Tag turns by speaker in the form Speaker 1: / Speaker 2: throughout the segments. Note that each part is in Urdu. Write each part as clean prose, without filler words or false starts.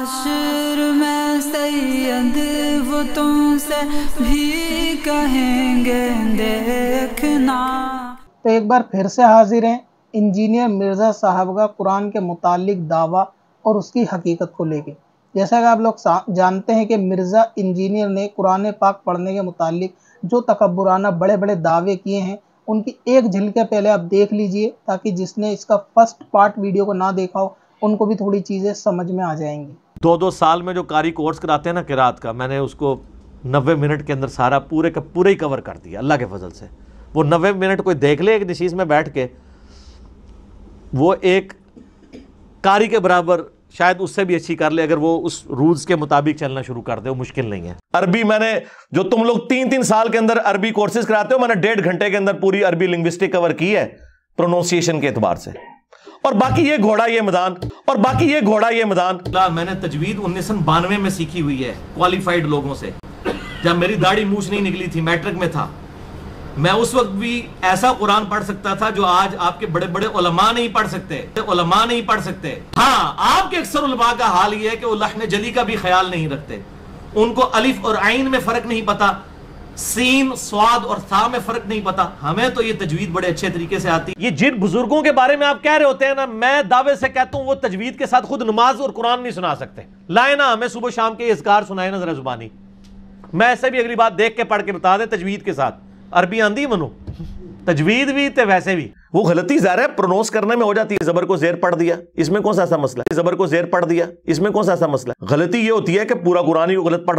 Speaker 1: حشر میں سید وہ تم سے بھی کہیں گے دیکھنا۔
Speaker 2: تو ایک بار پھر سے حاضر ہیں انجینئر مرزا صاحب کا قرآن کے متعلق دعویٰ اور اس کی حقیقت کو لے کے۔ جیسا کہ آپ لوگ جانتے ہیں کہ مرزا انجینئر نے قرآن پاک پڑھنے کے متعلق جو تکبرانہ بڑے بڑے دعوے کیے ہیں ان کی ایک جھلکے پہلے آپ دیکھ لیجئے، تاکہ جس نے اس کا فرسٹ پارٹ ویڈیو کو نہ دیکھا ہو ان کو بھی تھوڑی چیزیں سمجھ میں آ جائیں گی۔
Speaker 3: 2 سال میں جو قاری کورس کراتے ہیں نا قرات کا، میں نے اس کو 90 منٹ کے اندر سارا پورے کا پورا ہی کور کر دیا اللہ کے فضل سے۔ وہ 90 منٹ کوئی دیکھ لے ایک نشیز میں بیٹھ کے، وہ ایک قاری کے برابر شاید اس سے بھی اچھی کر لے اگر وہ اس رولز کے مطابق چلنا شروع کر دے، وہ مشکل نہیں ہے۔ عربی میں نے جو تم لوگ 3 سال کے اندر عربی کورسز کراتے ہو، میں نے 1.5 گھنٹے کے اندر پوری عربی لنگوسٹک کور کی ہے پروننسیشن کے اعتبار سے۔ اور باقی یہ گھوڑا یہ میدان میں نے تجوید 1992 میں سیکھی ہوئی ہے کوالیفائڈ لوگوں سے، جب میری داڑھی مونچھ نہیں نکلی تھی، میٹرک میں تھا۔ میں اس وقت بھی ایسا قرآن پڑھ سکتا تھا جو آج آپ کے بڑے بڑے علماء نہیں پڑھ سکتے۔ ہاں، آپ کے اکثر علماء کا حال یہ ہے کہ وہ لحن جلی کا بھی خیال نہیں رکھتے، ان کو الف اور عین میں فرق نہیں پتا، سین صاد اور ثا میں فرق نہیں پتا۔ ہمیں تو یہ تجوید بڑے اچھے طریقے سے آتی۔ یہ جن بزرگوں کے بارے میں آپ کہہ رہے ہوتے ہیں نا، میں دعوے سے کہتا ہوں وہ تجوید کے ساتھ خود نماز اور قرآن نہیں سنا سکتے۔ لائے نا ہمیں صبح شام کے اذکار سنائے نا ذرا زبانی، میں ایسے بھی اگلی بات دیکھ کے پڑھ کے بتا دے تجوید کے ساتھ۔ عربی آندھی منو، تجوید بھی تے ویسے بھی۔ وہ غلطی ظاہر ہے پرونونس کرنے میں ہو جاتی ہے، زبر کو زیر پڑھ دیا، اس میں کون سا ایسا مسئلہ ہے؟ غلطی یہ ہوتی ہے کہ پورا قرآن ہی غلط پڑھ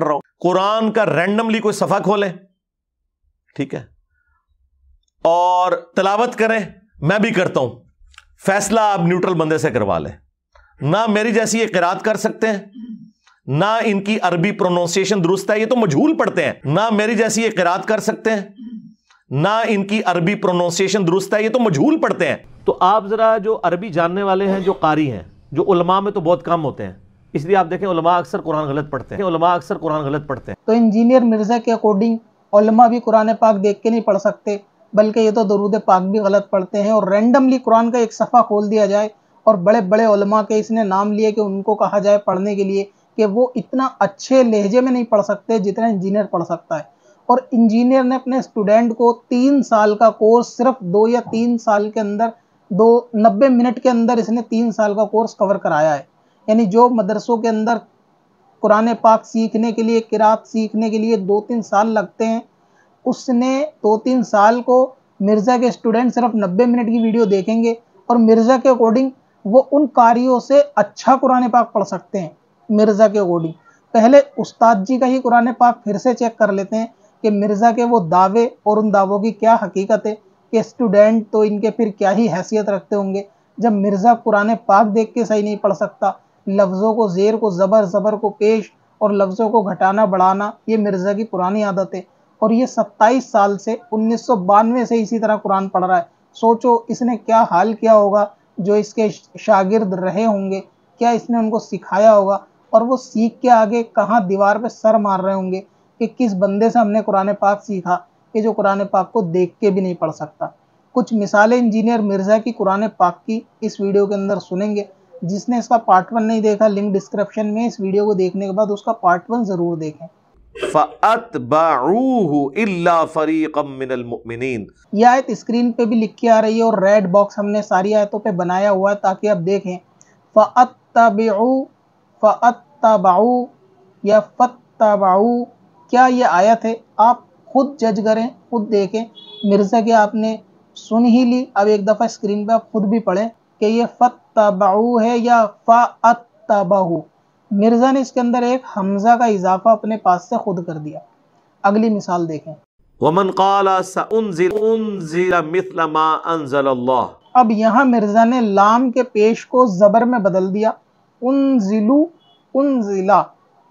Speaker 3: رہا ہوں، قرآن کا رینڈملی کوئی صفحہ کھولیں، ٹھیک ہے، اور تلاوت کریں، میں بھی کرتا ہوں، فیصلہ آپ نیوٹرل بندے سے کروا لیں۔ نہ میری جیسی یہ قرات کر سکتے ہیں، نہ ان کی عربی پروننسیشن درست ہے، یہ تو مجہول پڑھتے ہیں۔ نہ میری جیسی یہ قرات کر سکتے ہیں، نہ ان کی عربی پروننسیشن درست ہے، یہ تو مجہول پڑھتے ہیں۔ تو آپ ذرا جو عربی جاننے والے ہیں، جو قاری ہیں، جو علماء میں تو بہت کم ہوتے ہیں، اس لیے آپ دیکھیں علماء اکثر قرآن غلط پڑھتے ہیں۔
Speaker 2: تو انجینئر مرزا کے اکارڈنگ علماء بھی قرآن پاک دیکھ کے نہیں پڑھ سکتے، بلکہ یہ تو درود پاک بھی غلط پڑھتے ہیں۔ اور رینڈملی قرآن کا ایک صفحہ کھول دیا جائے اور بڑے بڑے علماء کے اس نے نام لیے کہ ان کو کہا جائے پڑھنے کے لیے کہ وہ اتنا اچھے لہجے میں نہیں پڑھ سکتے جتنا انجینئر پڑھ سکتا ہے۔ اور انجینئر نے اپنے اسٹوڈنٹ کو 3 سال کا کورس صرف 2 یا 3 سال کے اندر 90 منٹ کے اندر اس نے 3 سال کا کورس کور کرایا ہے۔ یعنی جو مدرسوں کے اندر قرآن پاک سیکھنے کے لیے، قرات سیکھنے کے لیے 2-3 سال لگتے ہیں، اس نے 2-3 سال کو مرزا کے اسٹوڈنٹ صرف 90 منٹ کی ویڈیو دیکھیں گے اور مرزا کے اکارڈنگ وہ ان قاریوں سے اچھا قرآن پاک پڑھ سکتے ہیں۔ مرزا کے اکارڈنگ پہلے استاد جی کا ہی قرآن پاک پھر سے چیک کر لیتے ہیں کہ مرزا کے وہ دعوے اور ان دعووں کی کیا حقیقت ہے، کہ اسٹوڈنٹ تو ان کے پھر کیا ہی حیثیت رکھتے ہوں گے جب مرزا قرآن پاک دیکھ کے صحیح نہیں پڑھ سکتا۔ لفظوں کو زیر کو زبر، زبر کو پیش اور لفظوں کو گھٹانا بڑھانا یہ مرزا کی پرانی عادت ہے، اور یہ 27 سال سے 1992 سے اسی طرح قرآن پڑھ رہا ہے۔ سوچو اس نے کیا حال کیا ہوگا، جو اس کے شاگرد رہے ہوں گے، کیا اس نے ان کو سکھایا ہوگا، اور وہ سیکھ کے آگے کہاں دیوار پہ سر مار رہے ہوں گے کہ کس بندے سے ہم نے قرآن پاک سیکھا کہ جو قرآن پاک کو دیکھ کے بھی نہیں پڑھ سکتا۔ کچھ مثالیں انجینئر مرزا کی قرآن پاک کی اس ویڈیو کے اندر سنیں گے۔ جس نے اس کا پارٹ 1 نہیں دیکھا، لنک ڈسکرپشن میں، اس ویڈیو کو دیکھنے کے بعد اس کا پارٹ 1 ضرور دیکھیں۔
Speaker 3: فَأَتْبَعُوهُ إِلَّا فَرِيقًا مِّنَ الْمُؤْمِنِينَ۔
Speaker 2: یہ آیت اسکرین پہ بھی لکھی آ رہی ہے اور ریڈ باکس ہم نے ساری آیتوں پہ بنایا ہوا ہے تاکہ آپ دیکھیں۔ فَأَتَّبَعُوا یا فَاتَّبَعُوا، کیا یہ آیت ہے؟ آپ خود جج کریں، خود دیکھیں۔ مرزا کی آپ نے سن ہی لی، اب ایک دفعہ اسکرین پہ آپ خود بھی پڑھیں کہ یہ فَاتَّبَعُوا ہے یا فَأَتَّبَعُوا۔ مرزا نے اس کے اندر ایک حمزہ کا اضافہ اپنے پاس سے خود کر دیا۔ اگلی مثال دیکھیں۔
Speaker 3: وَمَنْ قَالَ سَأُنزِلَ مِثْلَ مَا أَنزَلَ اللَّهُ۔
Speaker 2: اب یہاں مرزا نے لام کے پیش کو زبر میں بدل دیا، انزلو، انزلا۔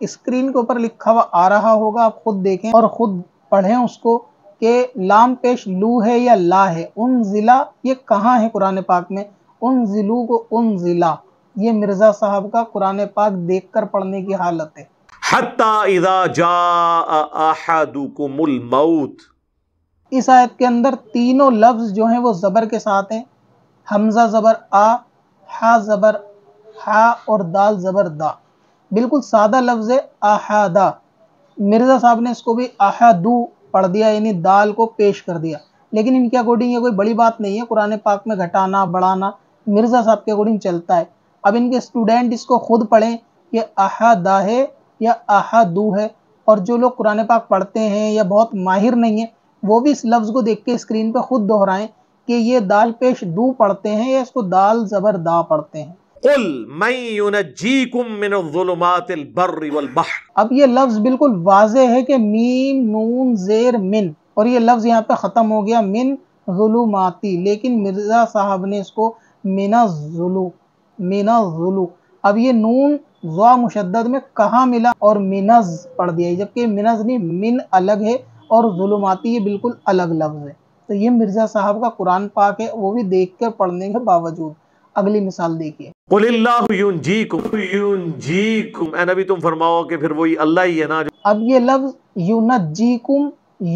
Speaker 2: اسکرین کے اوپر لکھا ہوا آ رہا ہوگا، آپ خود دیکھیں اور خود پڑھیں اس کو کہ لام پیش لو ہے یا لا ہے۔ انزلا یہ کہاں ہے قرآن پاک میں؟ انزلو کو انزلا، یہ مرزا صاحب کا قرآن پاک دیکھ کر پڑھنے کی حالت ہے۔
Speaker 3: حَتَّى إِذَا جَاءَ أَحَدُكُمُ الْمَوْتُ۔
Speaker 2: اس آیت کے اندر تینوں لفظ جو ہیں وہ زبر کے ساتھ ہیں۔ حمزہ زبر آ، ہا زبر ہا اور دال زبر دا، بالکل سادہ لفظ ہے احدا. مرزا صاحب نے اس کو بھی احدو پڑھ دیا، یعنی دال کو پیش کر دیا، لیکن ان کے اکارڈنگ یہ کوئی بڑی بات نہیں ہے، قرآن پاک میں گھٹانا بڑھانا مرزا صاحب کے اکارڈنگ چلتا ہے. اب ان کے اسٹوڈنٹ اس کو خود پڑھیں کہ احدا ہے یا احدو ہے، اور جو لوگ قرآن پاک پڑھتے ہیں یا بہت ماہر نہیں ہیں وہ بھی اس لفظ کو دیکھ کے اسکرین پہ خود دہرائیں کہ یہ دال پیش دو پڑھتے ہیں یا اس کو دال زبر دا پڑھتے ہیں.
Speaker 3: قل من ينجيكم من الظلمات البر والبحر.
Speaker 2: اب یہ لفظ بالکل واضح ہے کہ میم نون زیر من، اور یہ لفظ یہاں پہ ختم ہو گیا من ظلماتی، لیکن مرزا صاحب نے اس کو من الظلو. اب یہ نون ضا مشدد میں کہاں ملا اور منز پڑھ دیا، جبکہ منز نہیں، من الگ ہے اور ظلماتی یہ بالکل الگ لفظ ہے. تو یہ مرزا صاحب کا قرآن پاک ہے، وہ بھی دیکھ کر پڑھنے کے باوجود. اگلی مثال دیکھیے.
Speaker 3: قل اللہ ینجیکم، اے نبی تم فرماؤ کہ پھر وہی اللہ ہی ہے نا.
Speaker 2: اب یہ لفظ ینجیکم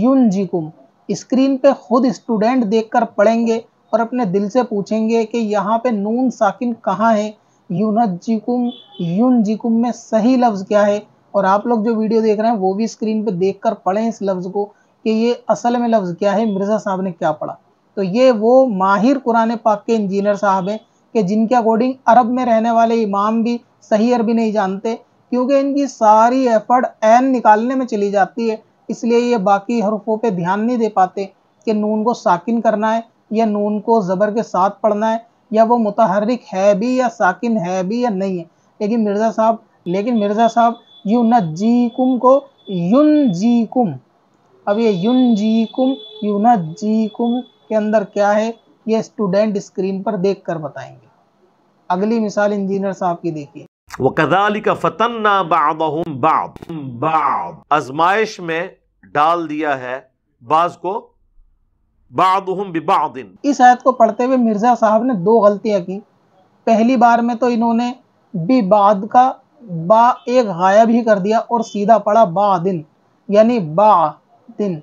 Speaker 2: ینجیکم اسکرین پہ خود اسٹوڈنٹ دیکھ کر پڑھیں گے اور اپنے دل سے پوچھیں گے کہ یہاں پہ نون ساکن کہاں ہے، ینجیکم ینجیکم میں صحیح لفظ کیا ہے. اور آپ لوگ جو ویڈیو دیکھ رہے ہیں وہ بھی اسکرین پہ دیکھ کر پڑھیں اس لفظ کو کہ یہ اصل میں لفظ کیا ہے، مرزا صاحب نے کیا پڑھا. تو یہ وہ ماہر قرآن پاک کے انجینئر صاحب ہیں کہ جن کے اکارڈنگ عرب میں رہنے والے امام بھی صحیح عربی نہیں جانتے، کیونکہ ان کی ساری ایفرٹ عین نکالنے میں چلی جاتی ہے، اس لیے یہ باقی حروفوں پہ دھیان نہیں دے پاتے کہ نون کو ساکن کرنا ہے یا نون کو زبر کے ساتھ پڑھنا ہے یا وہ متحرک ہے بھی یا ساکن ہے بھی یا نہیں ہے. لیکن مرزا صاحب ینجیکم کو ینجیکم. اب یہ ینجیکم ینجیکم کے اندر کیا ہے یہ اسٹوڈنٹ اسکرین پر دیکھ کر بتائیں گے. اگلی مثال انجینئر صاحب کی دیکھیے.
Speaker 3: وَكَذَلِكَ فَتَنَّا بَعْضَهُمْ بَعْض، آزمائش میں ڈال دیا ہے بعض کو بعضهم ببعض.
Speaker 2: اس آیت کو پڑھتے ہوئے مرزا صاحب نے دو غلطیاں کی. پہلی بار میں تو انہوں نے بعد کا با ایک غائب ہی کر دیا اور سیدھا پڑھا بعدن، یعنی بعدن،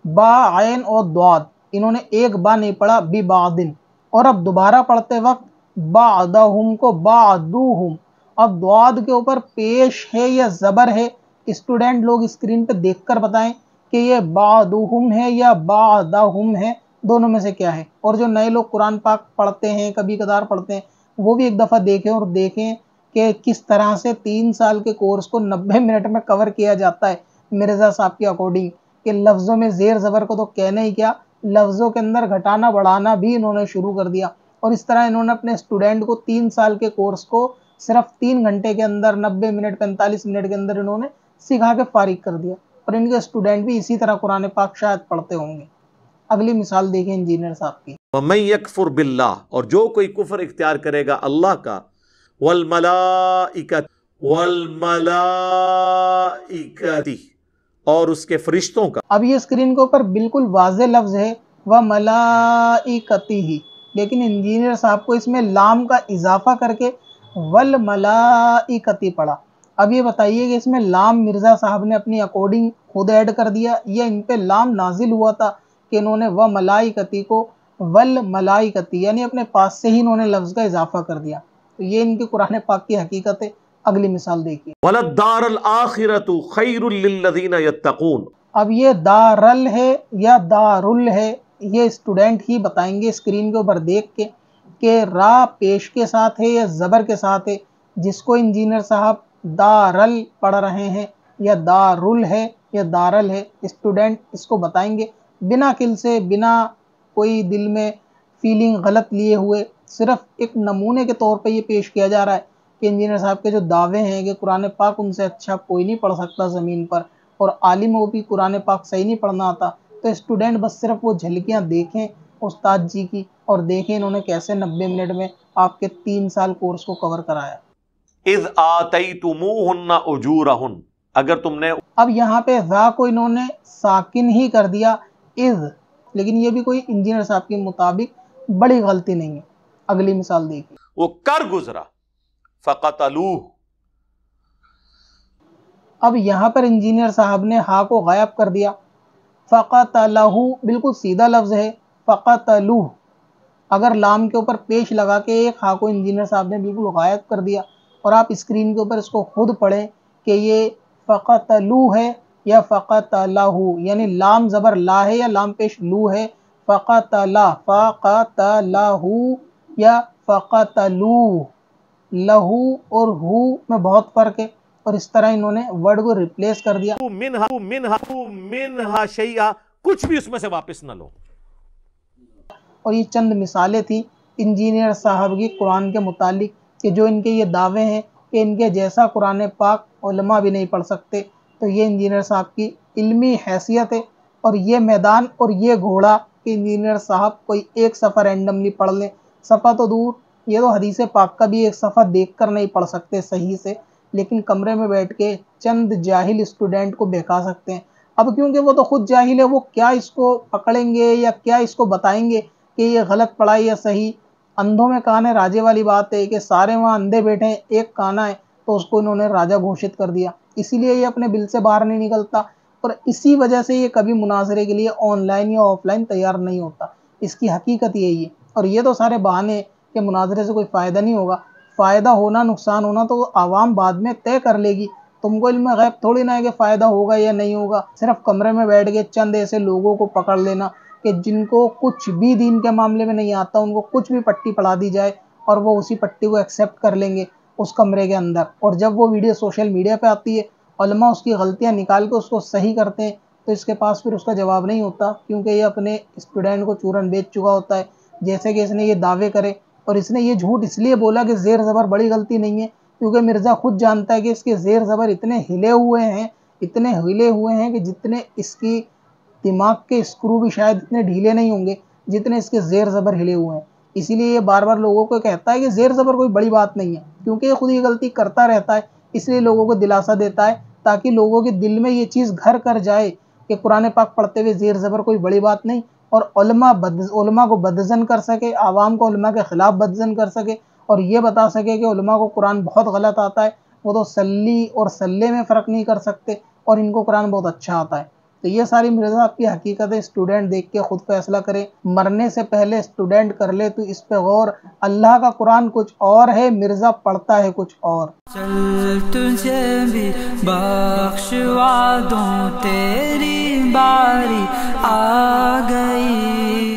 Speaker 2: با عین اور ضاد، انہوں نے ایک با نہیں پڑھا بعدن. اور اب دوبارہ پڑھتے وقت بعدہم کو بعدوہم، اب ضاد کے اوپر پیش ہے یا زبر ہے، اسٹوڈنٹ لوگ اسکرین پہ دیکھ کر بتائیں کہ یہ بعدوہم ہے یا بعدہم ہے، دونوں میں سے کیا ہے. اور جو نئے لوگ قرآن پاک پڑھتے ہیں کبھی کبھار پڑھتے ہیں وہ بھی ایک دفعہ دیکھیں اور دیکھیں کہ کس طرح سے 3 سال کے کورس کو 90 منٹ میں کور کیا جاتا ہے مرزا صاحب کے اکارڈنگ، کہ لفظوں میں زیر زبر کو تو کہنے ہی کیا، لفظوں کے اندر گھٹانا بڑھانا بھی انہوں نے شروع کر دیا. اور اس طرح انہوں نے اپنے اسٹوڈنٹ کو 3 سال کے کورس کو صرف 3 گھنٹے کے اندر 90 منٹ 45 منٹ کے اندر انہوں نے سکھا کے فارغ کر دیا. اور ان کے اسٹوڈنٹ بھی اسی طرح قرآن پاک شاید پڑھتے ہوں گے. اگلی مثال دیکھیں انجینئر صاحب کی.
Speaker 3: وَمَن يَكْفُرْ بِاللَّهِ، اور جو کوئی کفر اختیار کرے گا اللہ کا، وَالْمَلَائِكَةِ اور اس کے فرشتوں کا.
Speaker 2: اب یہ اسکرین کے اوپر بالکل واضح لفظ ہے وَمَلَائِكَتِهِ، لیکن انجینئر صاحب کو اس میں لام کا اضافہ کر کے وَالْمَلَائِكَةِ پڑھا. اب یہ بتائیے کہ اس میں لام مرزا صاحب نے اپنی اکارڈنگ خود ایڈ کر دیا یا ان پہ لام نازل ہوا تھا کہ انہوں نے وَمَلَائِكَتِهِ کو وَالْمَلَائِكَةِ یعنی اپنے پاس سے ہی انہوں نے لفظ کا اضافہ کر دیا. تو یہ ان کے قرآن پاک کی حقیقت ہے. اگلی مثال دیکھیے.
Speaker 3: وَلَلدَّارُ الْآخِرَةُ خَيْرٌ لِّلَّذِينَ يَتَّقُونَ.
Speaker 2: اب یہ دارل ہے یا دارل ہے یہ اسٹوڈنٹ ہی بتائیں گے اسکرین کے اوپر دیکھ کے کہ را پیش کے ساتھ ہے یا زبر کے ساتھ ہے. جس کو انجینئر صاحب دارل پڑھ رہے ہیں یا دارل ہے یا دارل ہے، اسٹوڈنٹ اس کو بتائیں گے بنا کل سے، بنا کوئی دل میں فیلنگ غلط لیے ہوئے. صرف ایک نمونے کے طور پہ یہ پیش کیا جا رہا ہے کہ انجینئر صاحب کے جو دعوے ہیں کہ قرآن پاک ان سے اچھا کوئی نہیں پڑھ سکتا زمین پر، اور عالم وہ بھی قرآن پاک صحیح نہیں پڑھنا آتا، تو اسٹوڈنٹ بس صرف وہ جھلکیاں دیکھیں استاد جی کی اور دیکھیں انہوں نے کیسے 90 منٹ میں آپ کے 3 سال کورس کو کور کرایا.
Speaker 3: اذ آتیتموہن اجورہن، اگر تم نے.
Speaker 2: اب یہاں پہ ذا کو انہوں نے ساکن ہی کر دیا اذ، لیکن یہ بھی کوئی انجینئر صاحب کے مطابق بڑی غلطی نہیں ہے. اگلی مثال دیکھیے.
Speaker 3: وہ کر گزرا فقتلوہ.
Speaker 2: اب یہاں پر انجینئر صاحب نے ہا کو غائب کر دیا. فقتلہ بالکل سیدھا لفظ ہے فقتلوہ، اگر لام کے اوپر پیش لگا کے ایک ہا کو انجینئر صاحب نے بالکل غائب کر دیا اور آپ اسکرین کے اوپر اس کو خود پڑھیں کہ یہ فقتلو ہے یا فقتلہو، یعنی لام زبر لا ہے یا لام پیش لو ہے، فقتلا فقتلہو یا فقتلو، لہو اور ہو میں بہت فرق ہے، اور اس طرح انہوں نے ورڈ کو ریپلیس کر دیا۔
Speaker 3: منہا شیئا، کچھ بھی اس میں سے واپس نہ لو۔
Speaker 2: اور یہ چند مثالیں تھیں انجینئر صاحب کی قرآن کے متعلق کہ جو ان کے یہ دعوے ہیں کہ ان کے جیسا قرآن پاک علماء بھی نہیں پڑھ سکتے، تو یہ انجینئر صاحب کی علمی حیثیت ہے، اور یہ میدان اور یہ گھوڑا کہ انجینئر صاحب کوئی ایک صفحہ رینڈملی پڑھ لیں، صفحہ تو دور، یہ تو حدیث پاک کا بھی ایک صفحہ دیکھ کر نہیں پڑھ سکتے صحیح سے، لیکن کمرے میں بیٹھ کے چند جاہل اسٹوڈنٹ کو بہکا سکتے ہیں۔ اب کیونکہ وہ تو خود جاہل ہے، وہ کیا اس کو پکڑیں گے یا کیا اس کو بتائیں گے کہ یہ غلط پڑھا ہے یا صحیح؟ اندھوں میں کان ہے راجے والی بات ہے کہ سارے وہاں اندھے بیٹھے ہیں، ایک کانا ہے تو اس کو انہوں نے راجہ گھوشت کر دیا، اسی لیے یہ اپنے بل سے باہر نہیں نکلتا، اور اسی وجہ سے یہ کبھی مناظرے کے لیے آن لائن یا آف لائن تیار نہیں ہوتا۔ اس کی حقیقت یہی ہے، اور یہ تو سارے بہانے ہیں کہ مناظرے سے کوئی فائدہ نہیں ہوگا، فائدہ ہونا نقصان ہونا تو عوام بعد میں طے کر لے گی، تم کو علم غیب تھوڑی نہ ہے کہ فائدہ ہوگا یا نہیں ہوگا۔ صرف کمرے میں بیٹھ کے چند ایسے لوگوں کو پکڑ لینا کہ جن کو کچھ بھی دین کے معاملے میں نہیں آتا، ان کو کچھ بھی پٹی پڑھا دی جائے اور وہ اسی پٹی کو ایکسیپٹ کر لیں گے اس کمرے کے اندر، اور جب وہ ویڈیو سوشل میڈیا پہ آتی ہے علماء اس کی غلطیاں نکال کے اس کو صحیح کرتے ہیں، تو اس کے پاس پھر اس کا جواب نہیں ہوتا، کیونکہ یہ اپنے اسٹوڈنٹ کو چورن بیچ چکا ہوتا ہے۔ جیسے کہ اس نے یہ دعوے کرے، اور اس نے یہ جھوٹ اس لیے بولا کہ زیر زبر بڑی غلطی نہیں ہے، کیونکہ مرزا خود جانتا ہے کہ اس کے زیر زبر اتنے ہلے ہوئے ہیں کہ جتنے اس کی دماغ کے اسکرو بھی شاید اتنے ڈھیلے نہیں ہوں گے جتنے اس کے زیر زبر ہلے ہوئے ہیں۔ اسی لیے یہ بار بار لوگوں کو کہتا ہے کہ زیر زبر کوئی بڑی بات نہیں ہے، کیونکہ یہ خود یہ غلطی کرتا رہتا ہے، اس لیے لوگوں کو دلاسا دیتا ہے تاکہ لوگوں کے دل میں یہ چیز گھر کر جائے کہ قرآن پاک پڑھتے ہوئے زیر زبر کوئی بڑی بات نہیں، اور علماء کو بدزن کر سکے، عوام کو علماء کے خلاف بدزن کر سکے، اور یہ بتا سکے کہ علماء کو قرآن بہت غلط آتا ہے، وہ تو سلی اور سلے میں فرق نہیں کر سکتے، اور ان کو قرآن بہت اچھا آتا ہے۔ تو یہ ساری مرزا آپ کی حقیقت ہے، اسٹوڈنٹ دیکھ کے خود فیصلہ کرے، مرنے سے پہلے اسٹوڈنٹ کر لے تو اس پہ غور، اللہ کا قرآن کچھ اور ہے، مرزا پڑھتا ہے کچھ اور۔
Speaker 1: چل تجھے بھی بخشوا دوں، تیری باری آ گئی۔